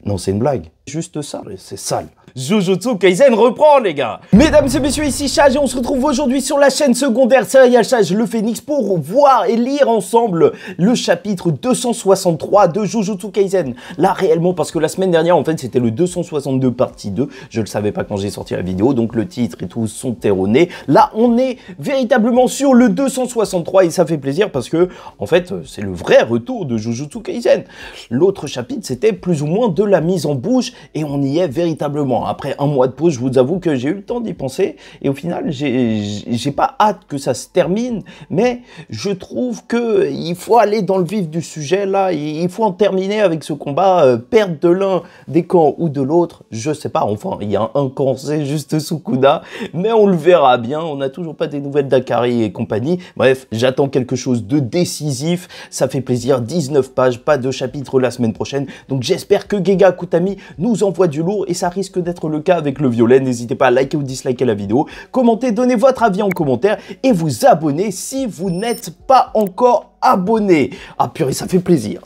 Non, c'est une blague. Juste ça, c'est sale. Jujutsu Kaisen reprend, les gars. Mesdames et messieurs, ici Chage et on se retrouve aujourd'hui sur la chaîne secondaire Serial Chage le Phénix pour voir et lire ensemble le chapitre 263 de Jujutsu Kaisen. Là, réellement, parce que la semaine dernière, en fait, c'était le 262 partie 2. Je le savais pas quand j'ai sorti la vidéo, donc le titre et tout sont erronés. Là, on est véritablement sur le 263 et ça fait plaisir parce que, en fait, c'est le vrai retour de Jujutsu Kaisen. L'autre chapitre, c'était plus ou moins de la mise en bouche et on y est véritablement. Après un mois de pause, je vous avoue que j'ai eu le temps d'y penser et au final, j'ai pas hâte que ça se termine, mais je trouve que il faut aller dans le vif du sujet là, il faut en terminer avec ce combat, perdre de l'un des camps ou de l'autre, je sais pas, enfin, il y a un camp, c'est juste Sukuna, mais on le verra bien, on n'a toujours pas des nouvelles d'Akari et compagnie, bref, j'attends quelque chose de décisif, ça fait plaisir, 19 pages, pas de chapitre la semaine prochaine, donc j'espère que Gege Akutami nous envoie du lourd et ça risque d'être le cas avec le violet. N'hésitez pas à liker ou disliker la vidéo, commenter, donner votre avis en commentaire et vous abonner si vous n'êtes pas encore abonné. Ah purée, ça fait plaisir,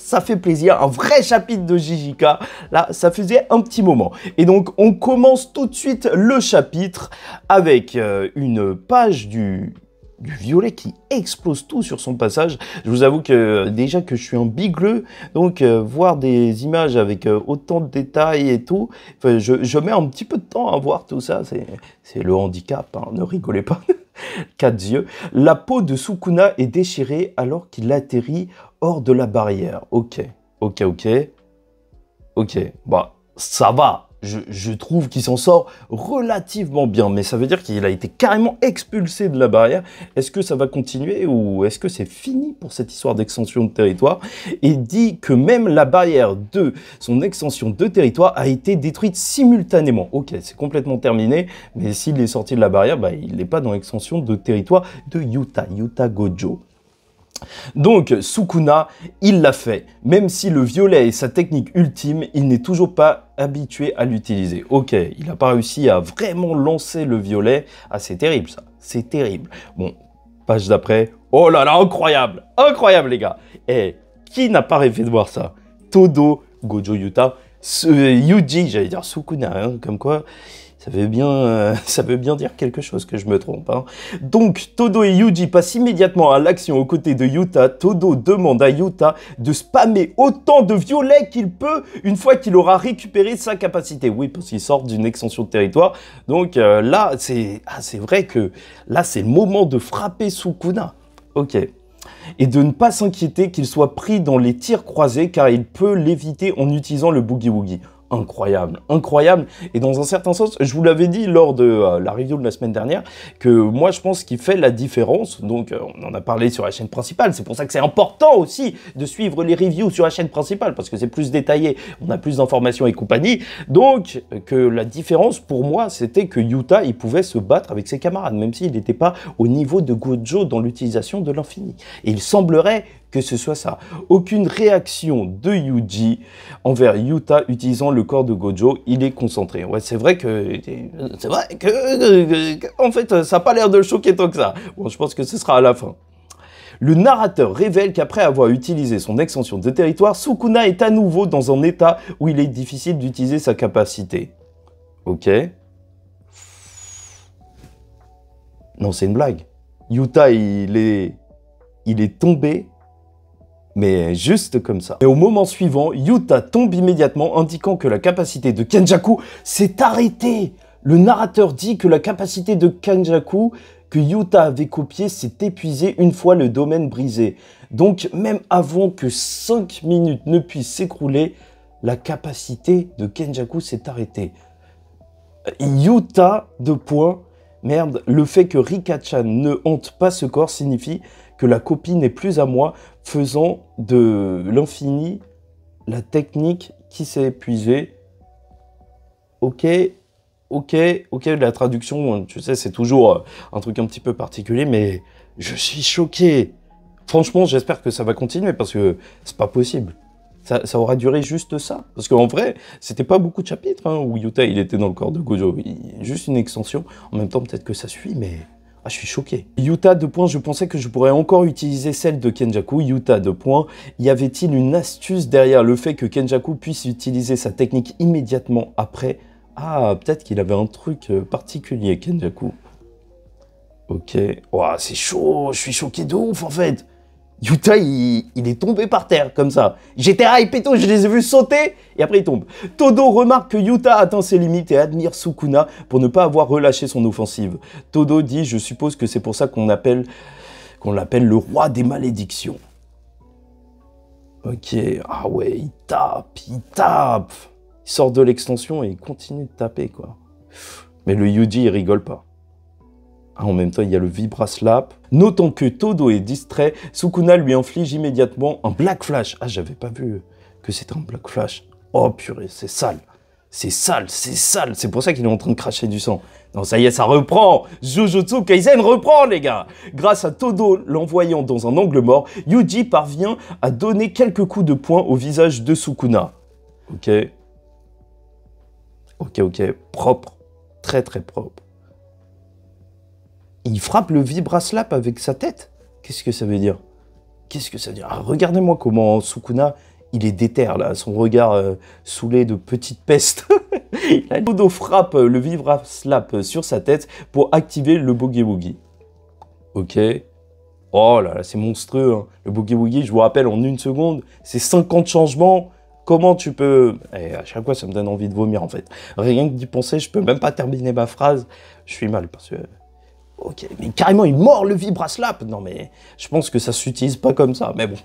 un vrai chapitre de JJK, là ça faisait un petit moment. Et donc on commence tout de suite le chapitre avec une page du violet qui explose tout sur son passage. Je vous avoue que déjà que je suis un bigleux, donc voir des images avec autant de détails et tout, je mets un petit peu de temps à voir tout ça, c'est le handicap, hein, ne rigolez pas. 4 yeux. La peau de Sukuna est déchirée alors qu'il atterrit hors de la barrière. Ok, bah ça va. Je trouve qu'il s'en sort relativement bien, mais ça veut dire qu'il a été carrément expulsé de la barrière. Est-ce que ça va continuer ou est-ce que c'est fini pour cette histoire d'extension de territoire? Et dit que même la barrière de son extension de territoire a été détruite simultanément. Ok, c'est complètement terminé, mais s'il est sorti de la barrière, bah, il n'est pas dans l'extension de territoire de Yuta Gojo. Donc, Sukuna, il l'a fait. Même si le violet est sa technique ultime, il n'est toujours pas habitué à l'utiliser. Ok, il n'a pas réussi à vraiment lancer le violet. Ah, c'est terrible ça, c'est terrible. Bon, page d'après. Oh là là, incroyable, incroyable les gars. Et qui n'a pas rêvé de voir ça? Todo, Gojo Yuta, Yuji, j'allais dire Sukuna, hein, comme quoi... ça veut bien dire quelque chose que je me trompe. Hein. Donc, Todo et Yuji passent immédiatement à l'action aux côtés de Yuta. Todo demande à Yuta de spammer autant de violets qu'il peut une fois qu'il aura récupéré sa capacité. Oui, parce qu'il sort d'une extension de territoire. Donc là, c'est vrai que là, c'est le moment de frapper Sukuna. Ok. Et de ne pas s'inquiéter qu'il soit pris dans les tirs croisés car il peut l'éviter en utilisant le Boogie Woogie. Incroyable, incroyable. Et dans un certain sens, je vous l'avais dit lors de la review de la semaine dernière, que moi je pense qu'il fait la différence. Donc on en a parlé sur la chaîne principale. C'est pour ça que c'est important aussi de suivre les reviews sur la chaîne principale, parce que c'est plus détaillé, on a plus d'informations et compagnie. Donc que la différence pour moi, c'était que Yuta, il pouvait se battre avec ses camarades, même s'il n'était pas au niveau de Gojo dans l'utilisation de l'infini. Et il semblerait que ce soit ça. Aucune réaction de Yuji envers Yuta utilisant le corps de Gojo, il est concentré. Ouais, c'est vrai que en fait, ça n'a pas l'air de le choquer tant que ça. Bon, je pense que ce sera à la fin. Le narrateur révèle qu'après avoir utilisé son extension de territoire, Sukuna est à nouveau dans un état où il est difficile d'utiliser sa capacité. Ok. Non, c'est une blague. Yuta, il est tombé, mais juste comme ça. Et au moment suivant, Yuta tombe immédiatement, indiquant que la capacité de Kenjaku s'est arrêtée. Le narrateur dit que la capacité de Kenjaku que Yuta avait copiée s'est épuisée une fois le domaine brisé. Donc même avant que 5 minutes ne puissent s'écrouler, la capacité de Kenjaku s'est arrêtée. Yuta, merde, le fait que Rika-chan ne hante pas ce corps signifie que la copie n'est plus à moi, faisant de l'infini la technique qui s'est épuisée. Ok, la traduction, tu sais, c'est toujours un truc un petit peu particulier, mais je suis choqué. Franchement, j'espère que ça va continuer, parce que c'est pas possible. Ça aura duré juste ça. Parce qu'en vrai, c'était pas beaucoup de chapitres hein, où Yuta il était dans le corps de Gojo. Juste une extension. En même temps, peut-être que ça suit, mais Ah, je suis choqué. Yuta, 2 points, je pensais que je pourrais encore utiliser celle de Kenjaku. Yuta, 2 points, y avait-il une astuce derrière le fait que Kenjaku puisse utiliser sa technique immédiatement après? Ah, peut-être qu'il avait un truc particulier, Kenjaku. Ok. Oh, c'est chaud, je suis choqué de ouf en fait. Yuta, il est tombé par terre, comme ça. J'étais hype et tout, je les ai vus sauter, et après il tombe. Todo remarque que Yuta atteint ses limites et admire Sukuna pour ne pas avoir relâché son offensive. Todo dit, je suppose que c'est pour ça qu'on l'appelle le roi des malédictions. Ok, ah ouais, il tape. Il sort de l'extension et il continue de taper, quoi. Mais le Yuji, il rigole pas. Ah, en même temps, il y a le Vibra Slap. Notant que Todo est distrait, Sukuna lui inflige immédiatement un Black Flash. Ah, j'avais pas vu que c'était un Black Flash. Oh purée, c'est sale. C'est sale, c'est sale. C'est pour ça qu'il est en train de cracher du sang. Non, ça y est, ça reprend. Jujutsu Kaisen reprend, les gars. Grâce à Todo l'envoyant dans un angle mort, Yuji parvient à donner quelques coups de poing au visage de Sukuna. Ok. Ok. Propre. Très propre. Il frappe le Vibra Slap avec sa tête. Qu'est-ce que ça veut dire? Ah, regardez-moi comment Sukuna, il est déter, là, son regard saoulé de petite peste. Todo frappe le Vibra Slap sur sa tête pour activer le Boogie Woogie. Ok. Oh là là, c'est monstrueux. Hein. Le Boogie Woogie, je vous rappelle, en 1 seconde, c'est 50 changements. Comment tu peux... Et à chaque fois, ça me donne envie de vomir, en fait. Rien que d'y penser, je peux même pas terminer ma phrase. Je suis mal, parce que... Ok, mais carrément, il mord le Vibra Slap. Non, mais je pense que ça s'utilise pas comme ça, mais bon.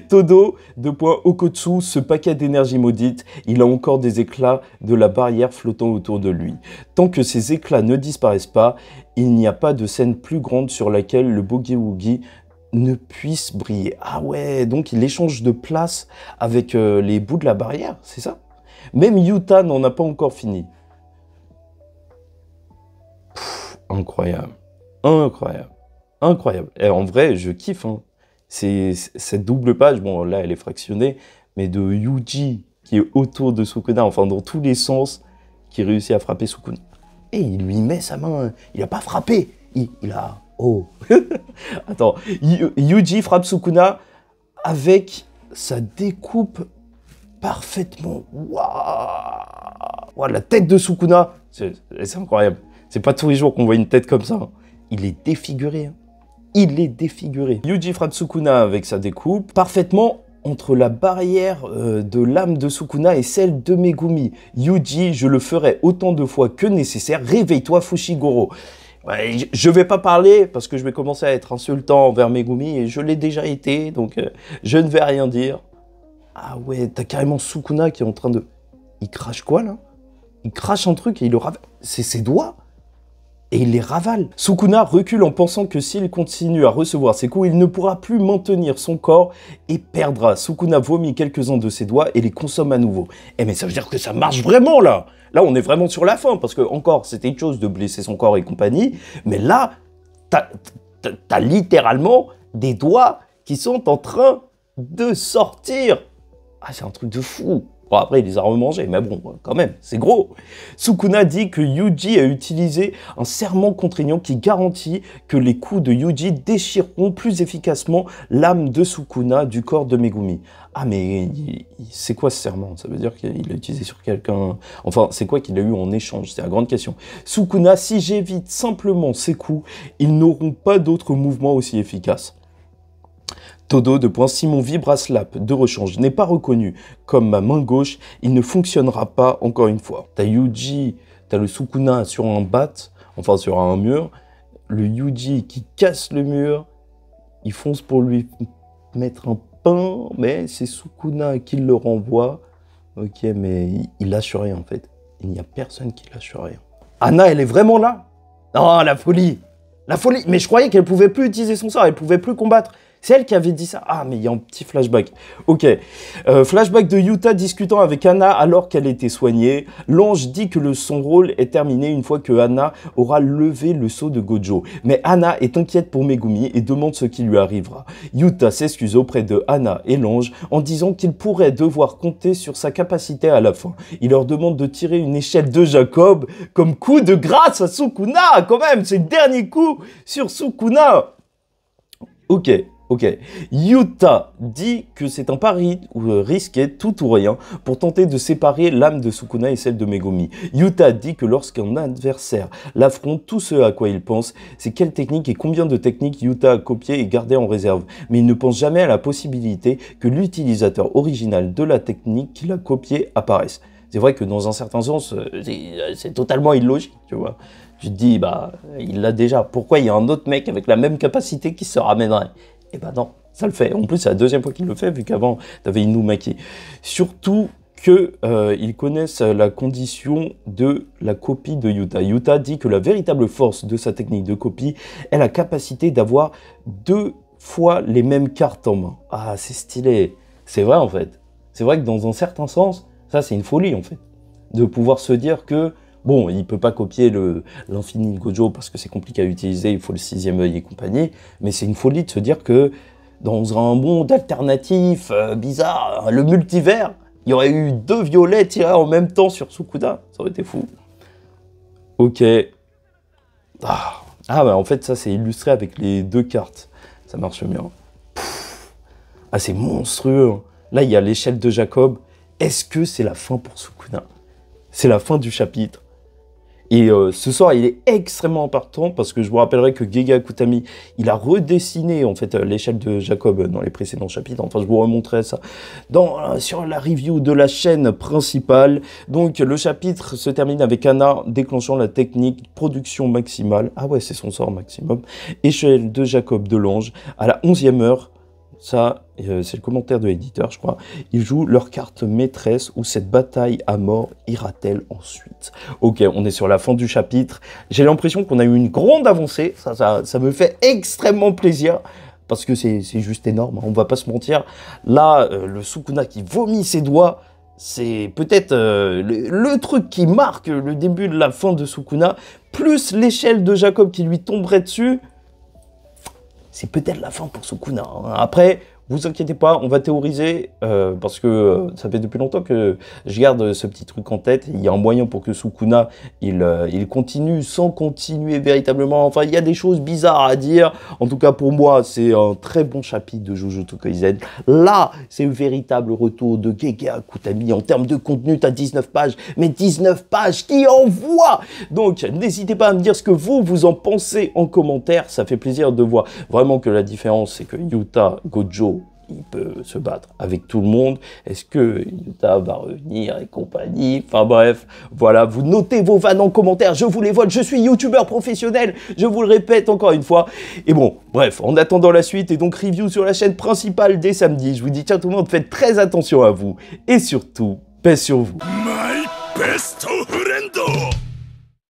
Todo, 2 points, Okotsu, ce paquet d'énergie maudite, il a encore des éclats de la barrière flottant autour de lui. Tant que ces éclats ne disparaissent pas, il n'y a pas de scène plus grande sur laquelle le Boogie Woogie ne puisse briller. Ah ouais, donc il échange de place avec les bouts de la barrière, c'est ça? Même Yuta n'en a pas encore fini. Incroyable. Et en vrai, je kiffe. Hein. C'est cette double page, bon là elle est fractionnée, mais de Yuji qui est autour de Sukuna, enfin dans tous les sens, qui réussit à frapper Sukuna. Et il lui met sa main, il a pas frappé, il a... Oh. Attends, Yuji frappe Sukuna avec sa découpe parfaitement. Waouh, la tête de Sukuna, c'est incroyable. C'est pas tous les jours qu'on voit une tête comme ça. Hein. Il est défiguré. Hein. Yuji frappe Sukuna avec sa découpe, parfaitement entre la barrière de l'âme de Sukuna et celle de Megumi. Yuji, je le ferai autant de fois que nécessaire. Réveille-toi, Fushiguro. Ouais, je vais pas parler parce que je vais commencer à être insultant envers Megumi et je l'ai déjà été, donc je ne vais rien dire. Ah ouais, t'as carrément Sukuna qui est en train de... Il crache quoi, là? Il crache un truc et il le ravale. C'est ses doigts? Et il les ravale. Sukuna recule en pensant que s'il continue à recevoir ses coups, il ne pourra plus maintenir son corps et perdra. Sukuna vomit quelques-uns de ses doigts et les consomme à nouveau. Eh mais ça veut dire que ça marche vraiment là. Là on est vraiment sur la fin parce que encore c'était une chose de blesser son corps et compagnie, mais là t'as littéralement des doigts qui sont en train de sortir. Ah c'est un truc de fou. Bon, après, il les a remangés, mais bon, quand même, c'est gros. Sukuna dit que Yuji a utilisé un serment contraignant qui garantit que les coups de Yuji déchireront plus efficacement l'âme de Sukuna du corps de Megumi. Ah, mais c'est quoi ce serment? Ça veut dire qu'il l'a utilisé sur quelqu'un... Enfin, c'est quoi qu'il a eu en échange? C'est la grande question. Sukuna, si j'évite simplement ces coups, ils n'auront pas d'autres mouvements aussi efficaces. Todo, si mon Vibra Slap de rechange n'est pas reconnu comme ma main gauche, il ne fonctionnera pas encore une fois. T'as Yuji, t'as le Sukuna sur un bat, enfin sur un mur, le Yuji qui casse le mur, il fonce pour lui mettre un pain, mais c'est Sukuna qui le renvoie. Ok, mais il lâche rien en fait. Il n'y a personne qui lâche rien. Anna, elle est vraiment là? Oh, la folie! La folie! Mais je croyais qu'elle pouvait plus utiliser son sort, elle pouvait plus combattre. C'est elle qui avait dit ça. Ah, mais il y a un petit flashback. Ok. Flashback de Yuta discutant avec Anna alors qu'elle était soignée. L'ange dit que son rôle est terminé une fois que Anna aura levé le sceau de Gojo. Mais Anna est inquiète pour Megumi et demande ce qui lui arrivera. Yuta s'excuse auprès de Anna et l'ange en disant qu'il pourrait devoir compter sur sa capacité à la fin. Il leur demande de tirer une échelle de Jacob comme coup de grâce à Sukuna. Quand même, c'est le dernier coup sur Sukuna. Ok. Yuta dit que c'est un pari risqué tout ou rien pour tenter de séparer l'âme de Sukuna et celle de Megumi. Yuta dit que lorsqu'un adversaire l'affronte, tout ce à quoi il pense, c'est quelle technique et combien de techniques Yuta a copié et gardé en réserve. Mais il ne pense jamais à la possibilité que l'utilisateur original de la technique qu'il a copiée apparaisse. C'est vrai que dans un certain sens, c'est totalement illogique, tu vois. Tu te dis, bah, il l'a déjà. Pourquoi il y a un autre mec avec la même capacité qui se ramènerait? Eh ben non, ça le fait. En plus, c'est la deuxième fois qu'il le fait, vu qu'avant, t'avais Inumaki. Surtout qu'ils connaissent la condition de la copie de Yuta. Yuta dit que la véritable force de sa technique de copie est la capacité d'avoir 2 fois les mêmes cartes en main. Ah, c'est stylé. C'est vrai, en fait. C'est vrai que dans un certain sens, ça, c'est une folie, en fait. De pouvoir se dire que bon, il peut pas copier l'infini de Gojo parce que c'est compliqué à utiliser, il faut le 6e œil et compagnie, mais c'est une folie de se dire que dans un monde alternatif, bizarre, le multivers, il y aurait eu 2 violets tirés en même temps sur Sukuna, ça aurait été fou. Ok. Ah, bah en fait ça c'est illustré avec les 2 cartes, ça marche bien. Ah c'est monstrueux. Là il y a l'échelle de Jacob, est-ce que c'est la fin pour Sukuna? C'est la fin du chapitre. Et ce soir, il est extrêmement important parce que je vous rappellerai que Gege Akutami, il a redessiné en fait l'échelle de Jacob dans les précédents chapitres. Enfin, je vous remontrerai ça sur la review de la chaîne principale. Donc, le chapitre se termine avec Anna déclenchant la technique production maximale. Ah ouais, c'est son sort maximum. Échelle de Jacob de l'ange à la 11e heure. Ça, c'est le commentaire de l'éditeur, je crois. Ils jouent leur carte maîtresse où cette bataille à mort ira-t-elle ensuite? Ok, on est sur la fin du chapitre. J'ai l'impression qu'on a eu une grande avancée. Ça me fait extrêmement plaisir. Parce que c'est juste énorme, on va pas se mentir. Là, le Sukuna qui vomit ses doigts, c'est peut-être le truc qui marque le début de la fin de Sukuna, plus l'échelle de Jacob qui lui tomberait dessus. C'est peut-être la fin pour Sukuna. Après, vous inquiétez pas, on va théoriser, parce que ça fait depuis longtemps que je garde ce petit truc en tête. Il y a un moyen pour que Sukuna, il continue sans continuer véritablement. Enfin, il y a des choses bizarres à dire. En tout cas, pour moi, c'est un très bon chapitre de Jujutsu Kaisen. Là, c'est le véritable retour de Gege Akutami. En termes de contenu, t'as 19 pages, mais 19 pages qui envoient. Donc, n'hésitez pas à me dire ce que vous en pensez en commentaire. Ça fait plaisir de voir vraiment que la différence, c'est que Yuta, Gojo, il peut se battre avec tout le monde. Est-ce que Yuta va revenir et compagnie? Enfin bref, voilà, vous notez vos vannes en commentaire, je vous les vole, je suis youtubeur professionnel, je vous le répète encore une fois. Et bon, bref, en attendant la suite et donc review sur la chaîne principale dès samedi, je vous dis ciao tout le monde, faites très attention à vous et surtout, paix sur vous. My best friend.